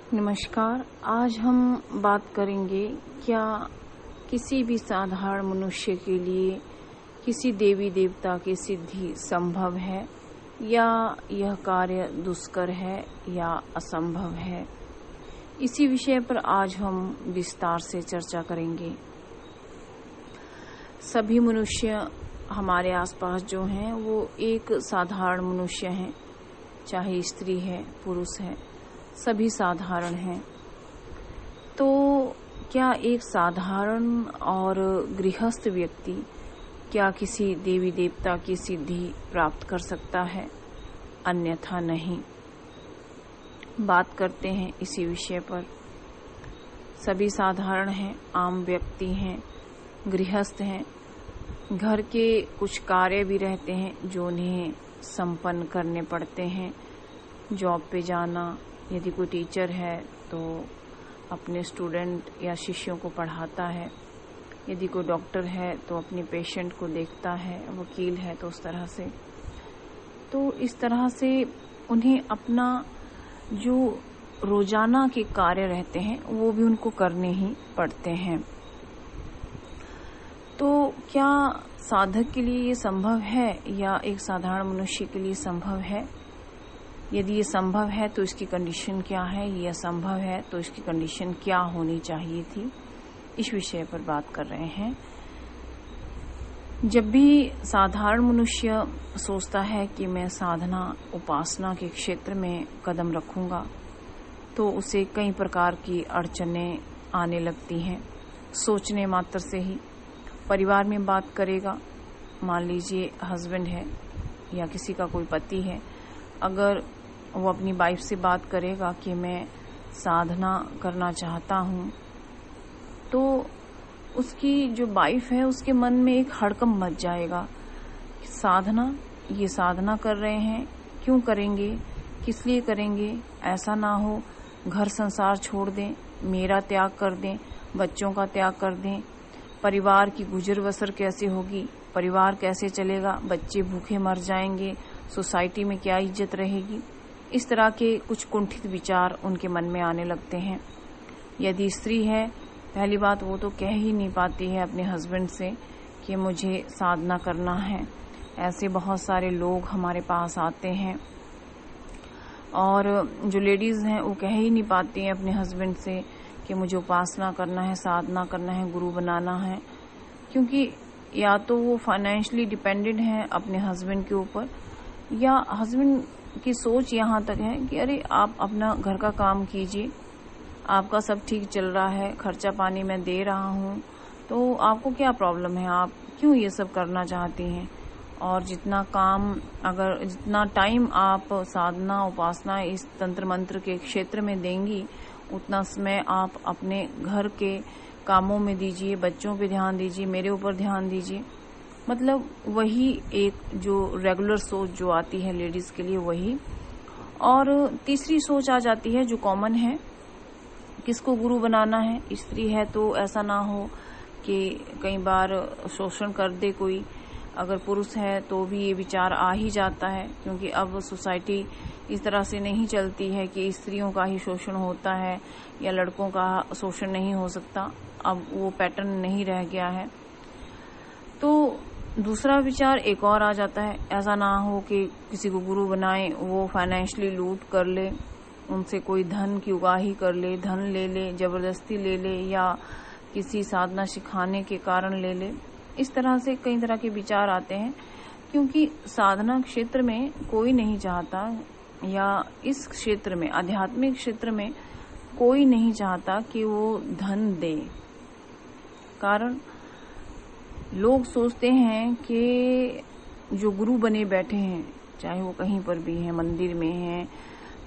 नमस्कार। आज हम बात करेंगे क्या किसी भी साधारण मनुष्य के लिए किसी देवी देवता की सिद्धि संभव है या यह कार्य दुष्कर है या असंभव है। इसी विषय पर आज हम विस्तार से चर्चा करेंगे। सभी मनुष्य हमारे आसपास जो हैं वो एक साधारण मनुष्य हैं, चाहे स्त्री है पुरुष है, सभी साधारण हैं। तो क्या एक साधारण और गृहस्थ व्यक्ति क्या किसी देवी देवता की सिद्धि प्राप्त कर सकता है? अन्यथा नहीं। बात करते हैं इसी विषय पर। सभी साधारण हैं, आम व्यक्ति हैं, गृहस्थ हैं। घर के कुछ कार्य भी रहते हैं जो उन्हें संपन्न करने पड़ते हैं। जॉब पे जाना, यदि कोई टीचर है तो अपने स्टूडेंट या शिष्यों को पढ़ाता है, यदि कोई डॉक्टर है तो अपने पेशेंट को देखता है, वकील है तो उस तरह से। तो इस तरह से उन्हें अपना जो रोजाना के कार्य रहते हैं वो भी उनको करने ही पड़ते हैं। तो क्या साधक के लिए ये संभव है या एक साधारण मनुष्य के लिए संभव है? यदि ये संभव है तो इसकी कंडीशन क्या है, ये असंभव है तो इसकी कंडीशन क्या होनी चाहिए थी, इस विषय पर बात कर रहे हैं। जब भी साधारण मनुष्य सोचता है कि मैं साधना उपासना के क्षेत्र में कदम रखूंगा तो उसे कई प्रकार की अड़चनें आने लगती हैं। सोचने मात्र से ही परिवार में बात करेगा, मान लीजिए हस्बैंड है या किसी का कोई पति है, अगर वो अपनी वाइफ से बात करेगा कि मैं साधना करना चाहता हूँ तो उसकी जो वाइफ है उसके मन में एक हड़कंप मच जाएगा। साधना, ये साधना कर रहे हैं, क्यों करेंगे, किस लिए करेंगे? ऐसा ना हो घर संसार छोड़ दें, मेरा त्याग कर दें, बच्चों का त्याग कर दें, परिवार की गुजर बसर कैसे होगी, परिवार कैसे चलेगा, बच्चे भूखे मर जाएंगे, सोसाइटी में क्या इज्जत रहेगी। इस तरह के कुछ कुंठित विचार उनके मन में आने लगते हैं। यदि स्त्री है, पहली बात वो तो कह ही नहीं पाती है अपने हस्बैंड से कि मुझे साधना करना है। ऐसे बहुत सारे लोग हमारे पास आते हैं और जो लेडीज हैं वो कह ही नहीं पाती हैं अपने हस्बैंड से कि मुझे उपासना करना है, साधना करना है, गुरु बनाना है, क्योंकि या तो वो फाइनेंशियली डिपेंडेंट है अपने हस्बैंड के ऊपर, या हस्बैंड की सोच यहाँ तक है कि अरे आप अपना घर का काम कीजिए, आपका सब ठीक चल रहा है, खर्चा पानी मैं दे रहा हूँ, तो आपको क्या प्रॉब्लम है, आप क्यों ये सब करना चाहती हैं? और जितना काम, अगर जितना टाइम आप साधना उपासना इस तंत्र मंत्र के क्षेत्र में देंगी उतना समय आप अपने घर के कामों में दीजिए, बच्चों पे ध्यान दीजिए, मेरे ऊपर ध्यान दीजिए। मतलब वही एक जो रेगुलर सोच जो आती है लेडीज के लिए वही। और तीसरी सोच आ जाती है जो कॉमन है, किसको गुरु बनाना है। स्त्री है तो ऐसा ना हो कि कई बार शोषण कर दे कोई, अगर पुरुष है तो भी ये विचार आ ही जाता है, क्योंकि अब सोसाइटी इस तरह से नहीं चलती है कि स्त्रियों का ही शोषण होता है या लड़कों का शोषण नहीं हो सकता। अब वो पैटर्न नहीं रह गया है। तो दूसरा विचार एक और आ जाता है, ऐसा ना हो कि किसी को गुरु बनाए, वो फाइनेंशियली लूट कर ले, उनसे कोई धन की उगाही कर ले, धन ले ले, जबरदस्ती ले ले, या किसी साधना सिखाने के कारण ले ले। इस तरह से कई तरह के विचार आते हैं, क्योंकि साधना क्षेत्र में कोई नहीं चाहता, या इस क्षेत्र में आध्यात्मिक क्षेत्र में कोई नहीं चाहता कि वो धन दे। कारण लोग सोचते हैं कि जो गुरु बने बैठे हैं, चाहे वो कहीं पर भी हैं, मंदिर में हैं,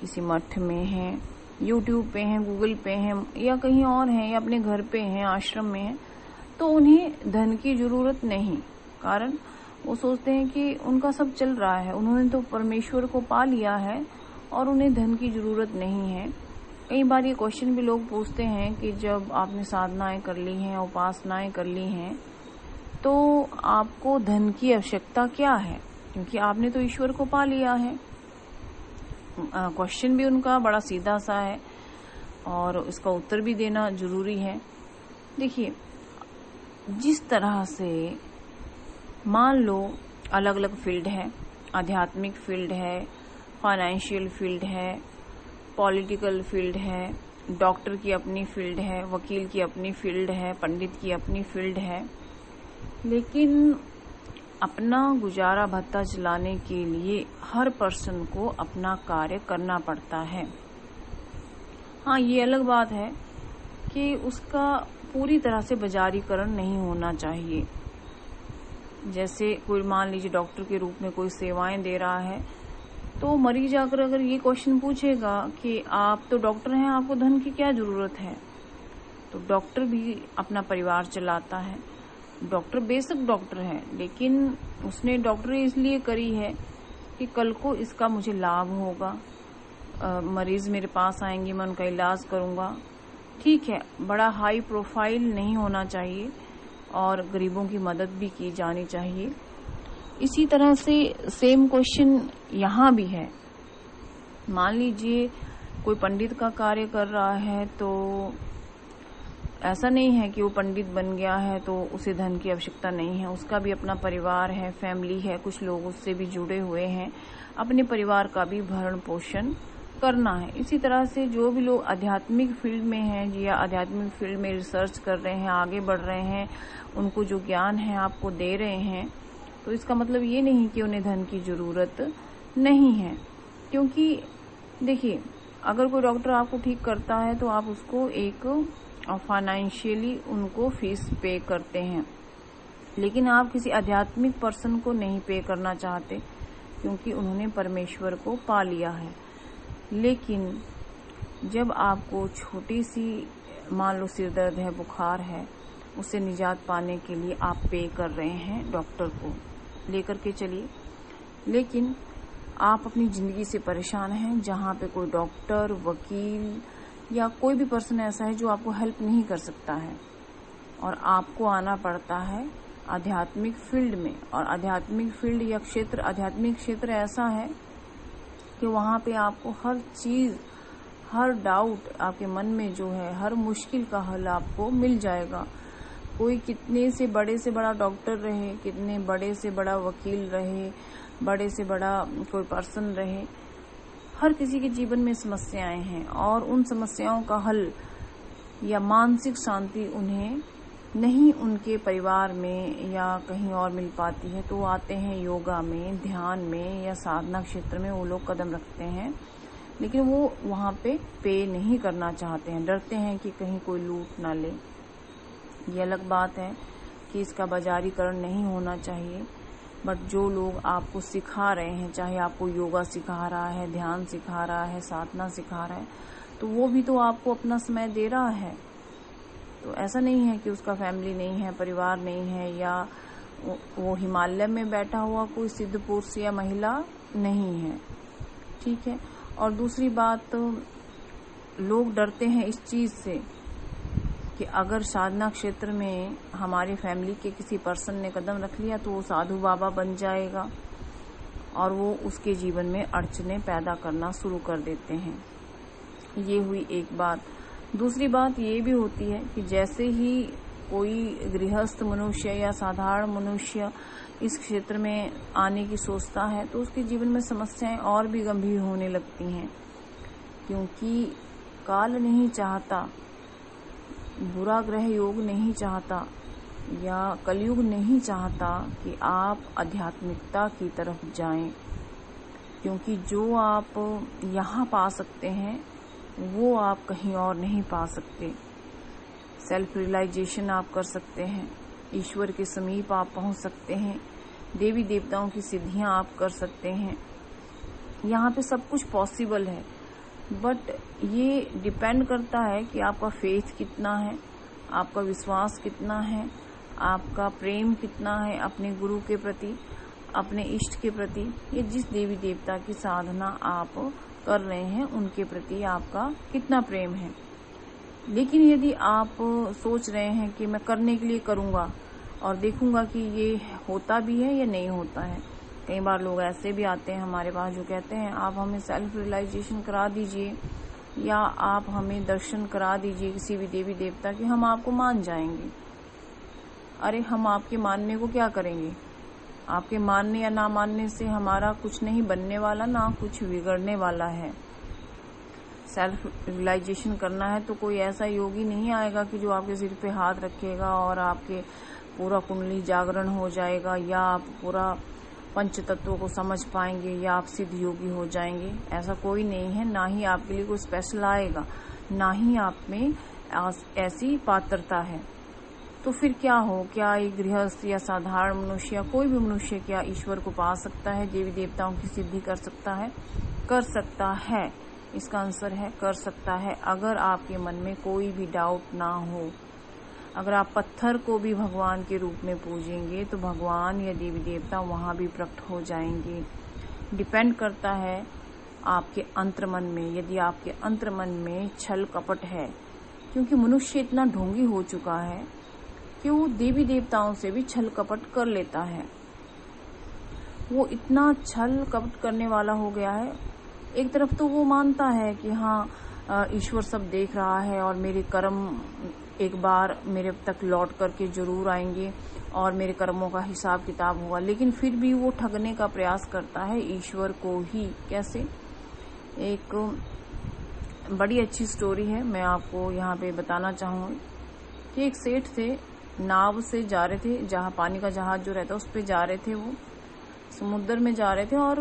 किसी मठ में हैं, यूट्यूब पे हैं, गूगल पे हैं, या कहीं और हैं, या अपने घर पे हैं, आश्रम में हैं, तो उन्हें धन की जरूरत नहीं। कारण वो सोचते हैं कि उनका सब चल रहा है, उन्होंने तो परमेश्वर को पा लिया है और उन्हें धन की जरूरत नहीं है। कई बार ये क्वेश्चन भी लोग पूछते हैं कि जब आपने साधनाएं कर ली हैं, उपासनाएं कर ली हैं, तो आपको धन की आवश्यकता क्या है, क्योंकि आपने तो ईश्वर को पा लिया है। क्वेश्चन भी उनका बड़ा सीधा सा है। और इसका उत्तर भी देना जरूरी है। देखिए, जिस तरह से मान लो अलग अलग फील्ड है, आध्यात्मिक फील्ड है, फाइनेंशियल फील्ड है, पॉलिटिकल फील्ड है, डॉक्टर की अपनी फील्ड है, वकील की अपनी फील्ड है, पंडित की अपनी फील्ड है, लेकिन अपना गुजारा भत्ता चलाने के लिए हर पर्सन को अपना कार्य करना पड़ता है। हाँ, ये अलग बात है कि उसका पूरी तरह से बाजारीकरण नहीं होना चाहिए। जैसे कोई मान लीजिए डॉक्टर के रूप में कोई सेवाएं दे रहा है, तो मरीज आकर अगर ये क्वेश्चन पूछेगा कि आप तो डॉक्टर हैं, आपको धन की क्या जरूरत है, तो डॉक्टर भी अपना परिवार चलाता है। डॉक्टर बेशक डॉक्टर है, लेकिन उसने डॉक्टरी इसलिए करी है कि कल को इसका मुझे लाभ होगा, मरीज मेरे पास आएंगे, मैं उनका इलाज करूंगा। ठीक है, बड़ा हाई प्रोफाइल नहीं होना चाहिए और गरीबों की मदद भी की जानी चाहिए। इसी तरह से सेम क्वेश्चन यहाँ भी है। मान लीजिए कोई पंडित का कार्य कर रहा है, तो ऐसा नहीं है कि वो पंडित बन गया है तो उसे धन की आवश्यकता नहीं है। उसका भी अपना परिवार है, फैमिली है, कुछ लोग उससे भी जुड़े हुए हैं, अपने परिवार का भी भरण पोषण करना है। इसी तरह से जो भी लोग आध्यात्मिक फील्ड में हैं या आध्यात्मिक फील्ड में रिसर्च कर रहे हैं, आगे बढ़ रहे हैं, उनको जो ज्ञान है आपको दे रहे हैं, तो इसका मतलब ये नहीं कि उन्हें धन की जरूरत नहीं है। क्योंकि देखिए, अगर कोई डॉक्टर आपको ठीक करता है तो आप उसको एक फाइनेंशियली उनको फीस पे करते हैं, लेकिन आप किसी आध्यात्मिक पर्सन को नहीं पे करना चाहते, क्योंकि उन्होंने परमेश्वर को पा लिया है। लेकिन जब आपको छोटी सी मान लो सिर दर्द है, बुखार है, उससे निजात पाने के लिए आप पे कर रहे हैं डॉक्टर को, लेकर के चलिए, लेकिन आप अपनी जिंदगी से परेशान हैं जहाँ पे कोई डॉक्टर, वकील या कोई भी पर्सन ऐसा है जो आपको हेल्प नहीं कर सकता है, और आपको आना पड़ता है आध्यात्मिक फील्ड में। और आध्यात्मिक फील्ड या क्षेत्र, आध्यात्मिक क्षेत्र ऐसा है कि वहाँ पे आपको हर चीज, हर डाउट आपके मन में जो है, हर मुश्किल का हल आपको मिल जाएगा। कोई कितने से बड़ा डॉक्टर रहे, कितने बड़े से बड़ा वकील रहे, बड़े से बड़ा कोई पर्सन रहे, हर किसी के जीवन में समस्याएं हैं, और उन समस्याओं का हल या मानसिक शांति उन्हें नहीं उनके परिवार में या कहीं और मिल पाती है, तो वो आते हैं योगा में, ध्यान में या साधना क्षेत्र में वो लोग कदम रखते हैं, लेकिन वो वहाँ पे नहीं करना चाहते हैं, डरते हैं कि कहीं कोई लूट ना ले। ये अलग बात है कि इसका बाजारीकरण नहीं होना चाहिए, बट जो लोग आपको सिखा रहे हैं, चाहे आपको योगा सिखा रहा है, ध्यान सिखा रहा है, साधना सिखा रहा है, तो वो भी तो आपको अपना समय दे रहा है। तो ऐसा नहीं है कि उसका फैमिली नहीं है, परिवार नहीं है, या वो हिमालय में बैठा हुआ कोई सिद्ध पुरुष या महिला नहीं है। ठीक है। और दूसरी बात, तो लोग डरते हैं इस चीज से कि अगर साधना क्षेत्र में हमारे फैमिली के किसी पर्सन ने कदम रख लिया तो वो साधु बाबा बन जाएगा, और वो उसके जीवन में अड़चने पैदा करना शुरू कर देते हैं। ये हुई एक बात। दूसरी बात ये भी होती है कि जैसे ही कोई गृहस्थ मनुष्य या साधारण मनुष्य इस क्षेत्र में आने की सोचता है, तो उसके जीवन में समस्याएं और भी गंभीर होने लगती हैं, क्योंकि काल नहीं चाहता, बुरा ग्रह योग नहीं चाहता, या कलयुग नहीं चाहता कि आप आध्यात्मिकता की तरफ जाएं, क्योंकि जो आप यहाँ पा सकते हैं वो आप कहीं और नहीं पा सकते। सेल्फ रियलाइजेशन आप कर सकते हैं, ईश्वर के समीप आप पहुंच सकते हैं, देवी देवताओं की सिद्धियां आप कर सकते हैं। यहाँ पे सब कुछ पॉसिबल है, बट ये डिपेंड करता है कि आपका फेथ कितना है, आपका विश्वास कितना है, आपका प्रेम कितना है अपने गुरु के प्रति, अपने इष्ट के प्रति, या जिस देवी देवता की साधना आप कर रहे हैं उनके प्रति आपका कितना प्रेम है। लेकिन यदि आप सोच रहे हैं कि मैं करने के लिए करूंगा और देखूंगा कि ये होता भी है या नहीं होता है, कई बार लोग ऐसे भी आते हैं हमारे पास जो कहते हैं आप हमें सेल्फ रियलाइजेशन करा दीजिए, या आप हमें दर्शन करा दीजिए किसी भी देवी देवता के, हम आपको मान जाएंगे। अरे हम आपके मानने को क्या करेंगे? आपके मानने या ना मानने से हमारा कुछ नहीं बनने वाला, ना कुछ बिगड़ने वाला है। सेल्फ रियलाइजेशन करना है तो कोई ऐसा योगी नहीं आएगा कि जो आपके सिर पे हाथ रखेगा और आपके पूरा कुंडली जागरण हो जाएगा, या आप पूरा पंच तत्वों को समझ पाएंगे, या आप सिद्ध योगी हो जाएंगे। ऐसा कोई नहीं है। ना ही आपके लिए कोई स्पेशल आएगा, ना ही आप में ऐसी पात्रता है। तो फिर क्या हो? क्या एक गृहस्थ या साधारण मनुष्य, कोई भी मनुष्य क्या ईश्वर को पा सकता है? देवी देवताओं की सिद्धि कर सकता है? कर सकता है। इसका आंसर है कर सकता है, अगर आपके मन में कोई भी डाउट ना हो। अगर आप पत्थर को भी भगवान के रूप में पूजेंगे तो भगवान या देवी देवता वहां भी प्रकट हो जाएंगे। डिपेंड करता है आपके अंतर्मन में। यदि आपके अंतर्मन में छल कपट है, क्योंकि मनुष्य इतना ढोंगी हो चुका है कि वो देवी देवताओं से भी छल कपट कर लेता है। वो इतना छल कपट करने वाला हो गया है। एक तरफ तो वो मानता है कि हाँ ईश्वर सब देख रहा है और मेरे कर्म एक बार मेरे तक लौट करके जरूर आएंगे और मेरे कर्मों का हिसाब किताब होगा, लेकिन फिर भी वो ठगने का प्रयास करता है ईश्वर को ही। कैसे? एक बड़ी अच्छी स्टोरी है, मैं आपको यहाँ पे बताना चाहूंगी कि एक सेठ थे, नाव से जा रहे थे, जहाँ पानी का जहाज जो रहता है उस पे जा रहे थे। वो समुद्र में जा रहे थे और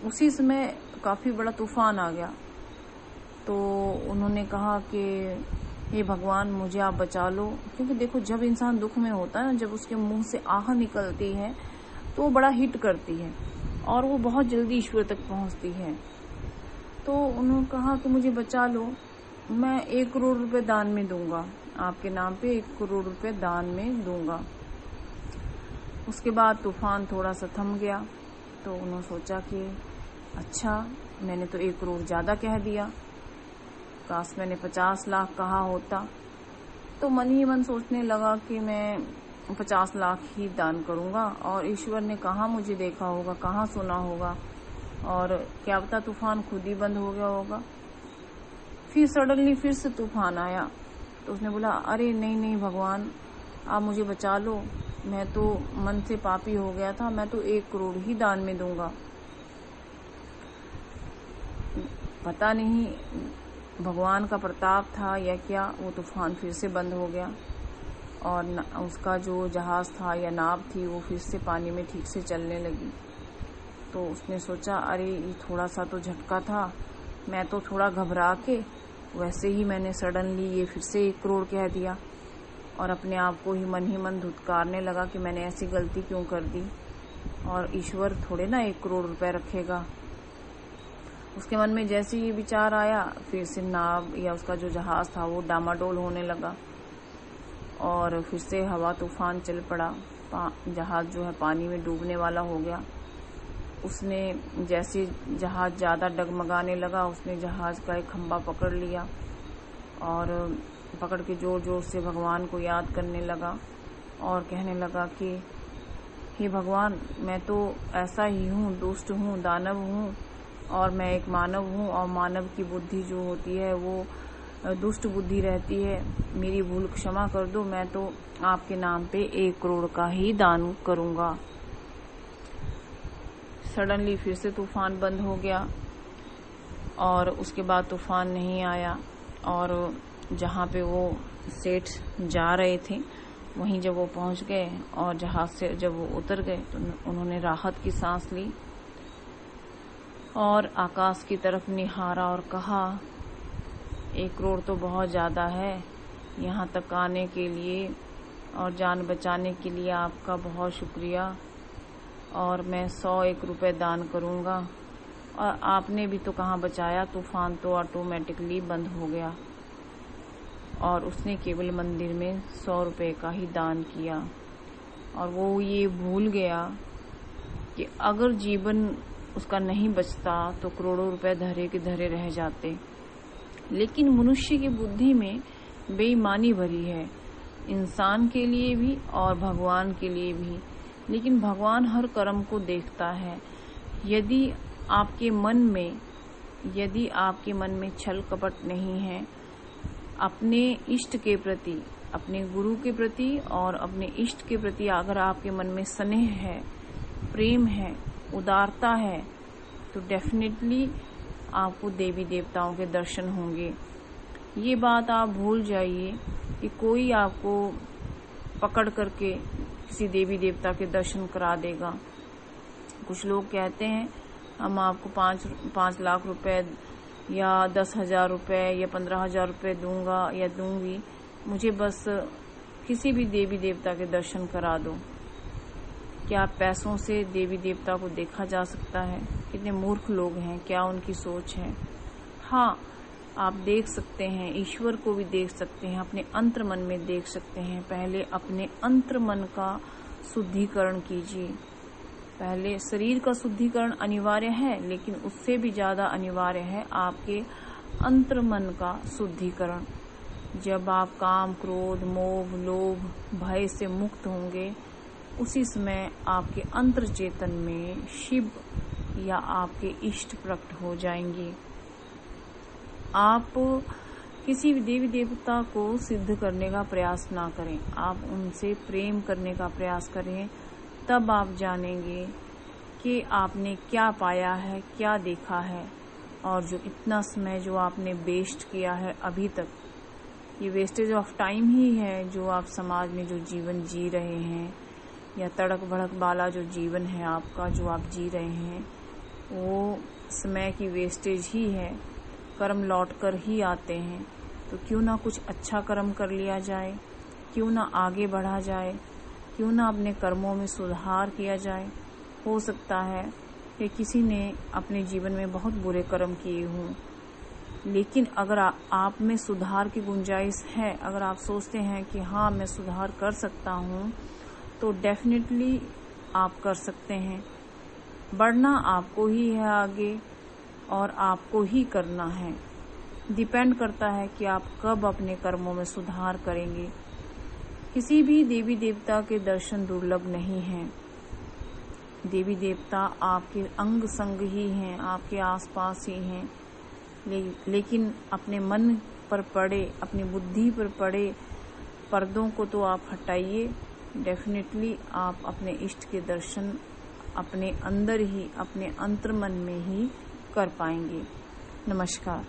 उसी समय काफी बड़ा तूफान आ गया। तो उन्होंने कहा कि हे भगवान मुझे आप बचा लो, क्योंकि देखो जब इंसान दुख में होता है ना, जब उसके मुंह से आह निकलती है तो वो बड़ा हिट करती है और वो बहुत जल्दी ईश्वर तक पहुंचती है। तो उन्होंने कहा कि मुझे बचा लो, मैं 1 करोड़ रुपए दान में दूंगा, आपके नाम पे 1 करोड़ रुपए दान में दूंगा। उसके बाद तूफान थोड़ा सा थम गया तो उन्होंने सोचा कि अच्छा मैंने तो 1 करोड़ ज्यादा कह दिया, काश मैंने 50 लाख कहा होता। तो मन ही मन सोचने लगा कि मैं 50 लाख ही दान करूंगा, और ईश्वर ने कहाँ मुझे देखा होगा, कहाँ सुना होगा, और क्या पता तूफान खुद ही बंद हो गया होगा। फिर सडनली फिर से तूफान आया तो उसने बोला अरे नहीं नहीं भगवान आप मुझे बचा लो, मैं तो मन से पापी हो गया था, मैं तो 1 करोड़ ही दान में दूंगा। पता नहीं भगवान का प्रताप था या क्या, वो तूफान फिर से बंद हो गया और उसका जो जहाज था या नाव थी वो फिर से पानी में ठीक से चलने लगी। तो उसने सोचा अरे ये थोड़ा सा तो झटका था, मैं तो थोड़ा घबरा के वैसे ही मैंने सडनली ये फिर से 1 करोड़ कह दिया, और अपने आप को ही मन धुतकारने लगा कि मैंने ऐसी गलती क्यों कर दी, और ईश्वर थोड़े ना 1 करोड़ रुपए रखेगा। उसके मन में जैसे ही विचार आया फिर से नाव या उसका जो जहाज था वो डामाडोल होने लगा और फिर से हवा तूफान चल पड़ा। जहाज जो है पानी में डूबने वाला हो गया। उसने जैसे जहाज ज्यादा डगमगाने लगा, उसने जहाज का एक खंभा पकड़ लिया और पकड़ के जोर जोर से भगवान को याद करने लगा और कहने लगा कि हे भगवान मैं तो ऐसा ही हूँ, दुष्ट हूँ, दानव हूँ, और मैं एक मानव हूँ, और मानव की बुद्धि जो होती है वो दुष्ट बुद्धि रहती है, मेरी भूल क्षमा कर दो, मैं तो आपके नाम पे 1 करोड़ का ही दान करूंगा। सडनली फिर से तूफान बंद हो गया और उसके बाद तूफान नहीं आया, और जहाँ पे वो सेठ जा रहे थे वहीं जब वो पहुंच गए और जहाज से जब वो उतर गए तो उन्होंने राहत की सांस ली और आकाश की तरफ निहारा और कहा 1 करोड़ तो बहुत ज्यादा है, यहाँ तक आने के लिए और जान बचाने के लिए आपका बहुत शुक्रिया, और मैं 101 रुपए दान करूंगा। और आपने भी तो कहाँ बचाया, तूफान तो ऑटोमेटिकली बंद हो गया। और उसने केवल मंदिर में 100 रुपए का ही दान किया, और वो ये भूल गया कि अगर जीवन उसका नहीं बचता तो करोड़ों रुपए धरे के धरे रह जाते। लेकिन मनुष्य की बुद्धि में बेईमानी भरी है, इंसान के लिए भी और भगवान के लिए भी। लेकिन भगवान हर कर्म को देखता है। यदि आपके मन में यदि आपके मन में छल कपट नहीं है, अपने इष्ट के प्रति, अपने गुरु के प्रति और अपने इष्ट के प्रति अगर आपके मन में स्नेह है, प्रेम है, उदारता है, तो डेफिनेटली आपको देवी देवताओं के दर्शन होंगे। ये बात आप भूल जाइए कि कोई आपको पकड़ करके किसी देवी देवता के दर्शन करा देगा। कुछ लोग कहते हैं हम आपको 5 लाख रुपए या 10,000 रुपए या 15,000 रुपए दूंगा या दूंगी, मुझे बस किसी भी देवी देवता के दर्शन करा दो। क्या पैसों से देवी देवता को देखा जा सकता है? कितने मूर्ख लोग हैं, क्या उनकी सोच है। हाँ, आप देख सकते हैं, ईश्वर को भी देख सकते हैं, अपने अंतर मन में देख सकते हैं। पहले अपने अंतर मन का शुद्धिकरण कीजिए। पहले शरीर का शुद्धिकरण अनिवार्य है, लेकिन उससे भी ज्यादा अनिवार्य है आपके अंतर मन का शुद्धिकरण। जब आप काम, क्रोध, मोह, लोभ, भय से मुक्त होंगे, उसी समय आपके अंतर चेतन में शिव या आपके इष्ट प्रकट हो जाएंगे। आप किसी भी देवी देवता को सिद्ध करने का प्रयास ना करें, आप उनसे प्रेम करने का प्रयास करें। तब आप जानेंगे कि आपने क्या पाया है, क्या देखा है, और जो इतना समय जो आपने वेस्ट किया है अभी तक, ये वेस्टेज ऑफ टाइम ही है जो आप समाज में जो जीवन जी रहे हैं, या तड़क भड़क वाला जो जीवन है आपका जो आप जी रहे हैं, वो समय की वेस्टेज ही है। कर्म लौट कर ही आते हैं, तो क्यों ना कुछ अच्छा कर्म कर लिया जाए, क्यों ना आगे बढ़ा जाए, क्यों ना अपने कर्मों में सुधार किया जाए। हो सकता है कि किसी ने अपने जीवन में बहुत बुरे कर्म किए हों, लेकिन अगर आप में सुधार की गुंजाइश है, अगर आप सोचते हैं कि हाँ मैं सुधार कर सकता हूँ, तो डेफिनेटली आप कर सकते हैं। बढ़ना आपको ही है आगे, और आपको ही करना है। डिपेंड करता है कि आप कब अपने कर्मों में सुधार करेंगे। किसी भी देवी देवता के दर्शन दुर्लभ नहीं हैं। देवी देवता आपके अंग संग ही हैं, आपके आसपास ही हैं, लेकिन अपने मन पर पड़े, अपनी बुद्धि पर पड़े पर्दों को तो आप हटाइए। डेफिनेटली आप अपने इष्ट के दर्शन अपने अंदर ही, अपने अंतर्मन में ही कर पाएंगे। नमस्कार।